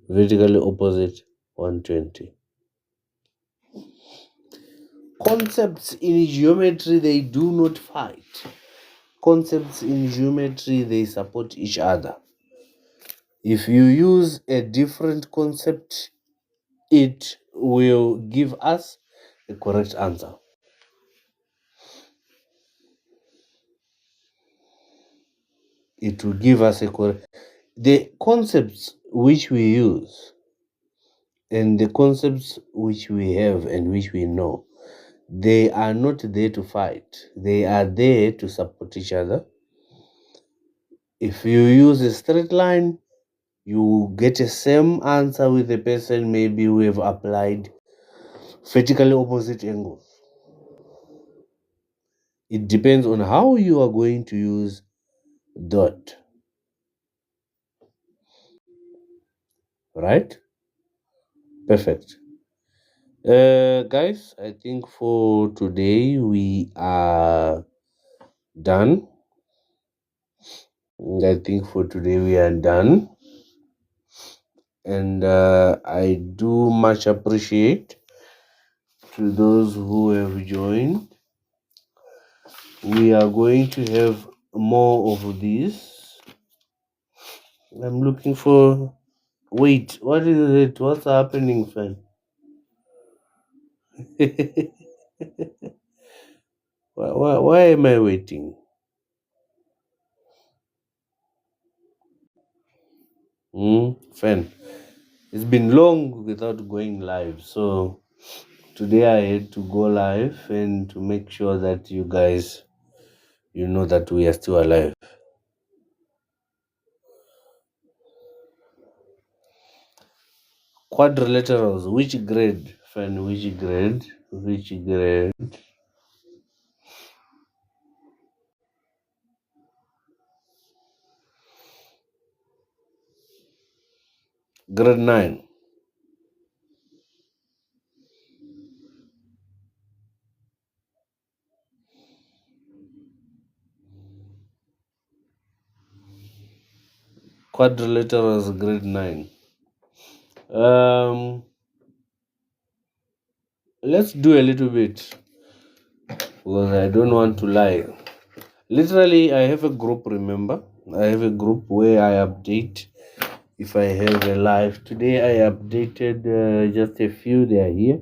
Speaker 1: vertically opposite 120. Concepts in geometry, they do not fight. Concepts in geometry, they support each other. If you use a different concept, it will give us a correct answer. It will give us a correct. The concepts which we use and the concepts which we have and which we know, they are not there to fight. They are there to support each other. If you use a straight line, you get a same answer with the person maybe we have applied vertically opposite angles. It depends on how you are going to use dot. Right? Perfect. Guys, I think for today we are done. I think for today we are done. And I do much appreciate to those who have joined. We are going to have more of these. I'm looking for. Wait, what is it? What's happening, fan? why am I waiting? Fan. It's been long without going live, so today I had to go live and to make sure that you guys, you know that we are still alive. Quadrilaterals, which grade? Fan, which grade? Which grade? Grade 9. Quadrilaterals, grade 9. Let's do a little bit because I don't want to lie. Literally, I have a group, remember? I have a group where I update if I have a live. Today I updated just a few, they are here.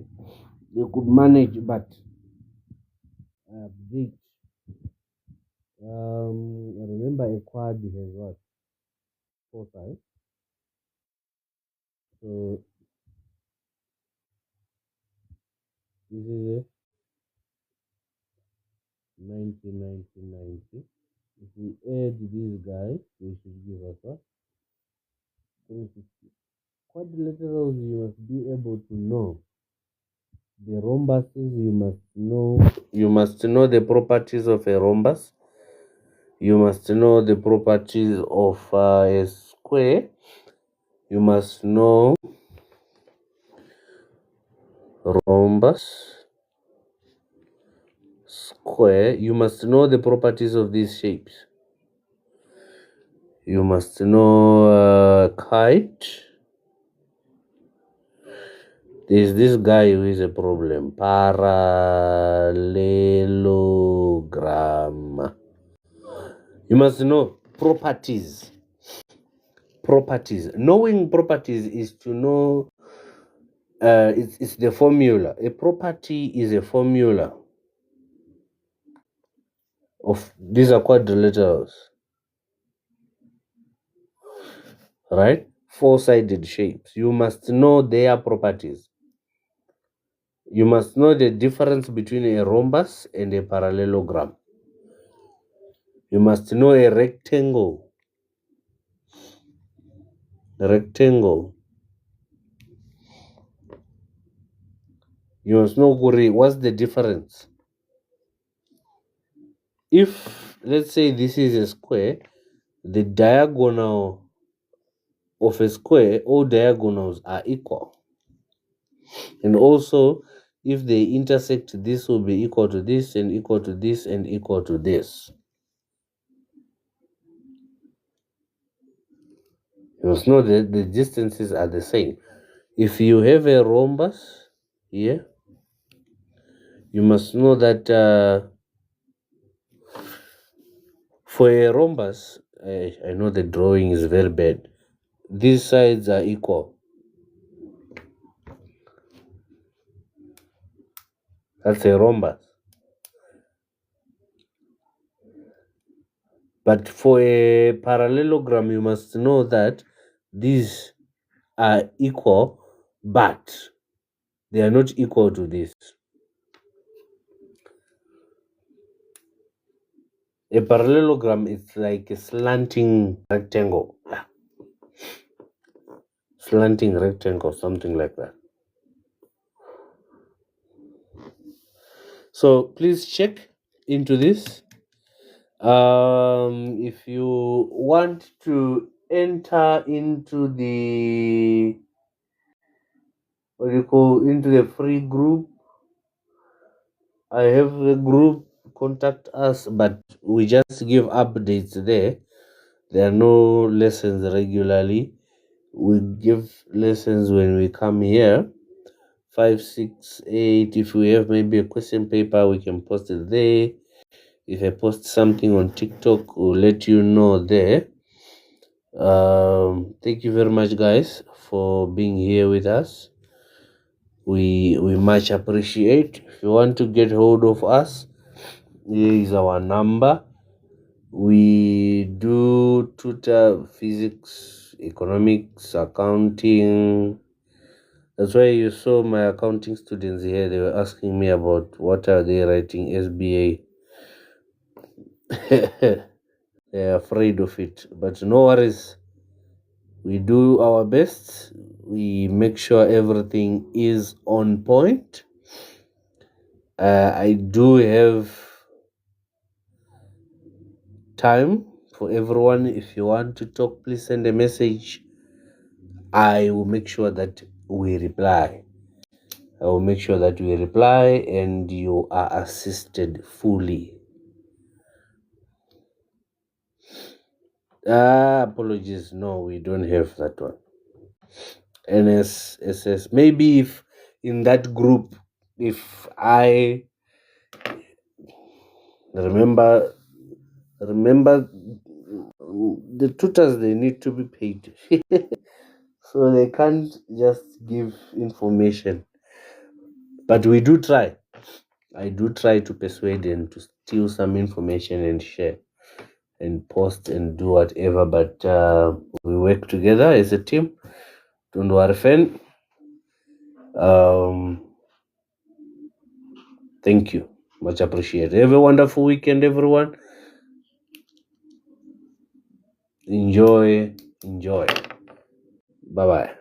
Speaker 1: They could manage, but I update. I remember a quad has what? 4 sides. So this is a 90. If we add these guys, we should give us what? 360. Quadrilaterals, you must be able to know the rhombuses. You must know the properties of a rhombus. You must know the properties of a square. You must know rhombus, square. You must know the properties of these shapes. You must know kite. There's this guy who is a problem. Parallelogram. You must know properties. Properties. Knowing properties is to know. It's the formula. A property is a formula of these are quadrilaterals, right? Four-sided shapes. You must know their properties. You must know the difference between a rhombus and a parallelogram. You must know a rectangle. Rectangle. You must know what's the difference. If let's say this is a square, the diagonal of a square, all diagonals are equal. And also, if they intersect, this will be equal to this and equal to this and equal to this. You must know that the distances are the same. If you have a rhombus here, you must know that for a rhombus, I know the drawing is very bad. These sides are equal. That's a rhombus. But for a parallelogram, you must know that these are equal, but they are not equal to this. A parallelogram is like a slanting rectangle. Slanting rectangle, something like that. So please check into this. If you want to enter into the into the free group. I have a group, contact us, but we just give updates there. There are no lessons regularly. We give lessons when we come here. 5, 6, 8. If we have maybe a question paper, we can post it there. If I post something on TikTok, we'll let you know there. Thank you very much, guys, for being here with us. We much appreciate. If you want to get hold of us, here is our number. We do tutor physics, economics, accounting. That's why you saw my accounting students here. They were asking me about what are they writing SBA. They're afraid of it, but no worries. We do our best. We make sure everything is on point. I do have time for everyone. If you want to talk, please send a message. I will make sure that we reply. I will make sure that we reply and you are assisted fully. Apologies. No, we don't have that one. NSSS. Maybe if in that group, if I remember, the tutors, they need to be paid. So they can't just give information. But we do try. I do try to persuade them to steal some information and share and post and do whatever, but we work together as a team. Don't worry, fan. Thank you. Much appreciated. Have a wonderful weekend, everyone. Enjoy. Bye-bye.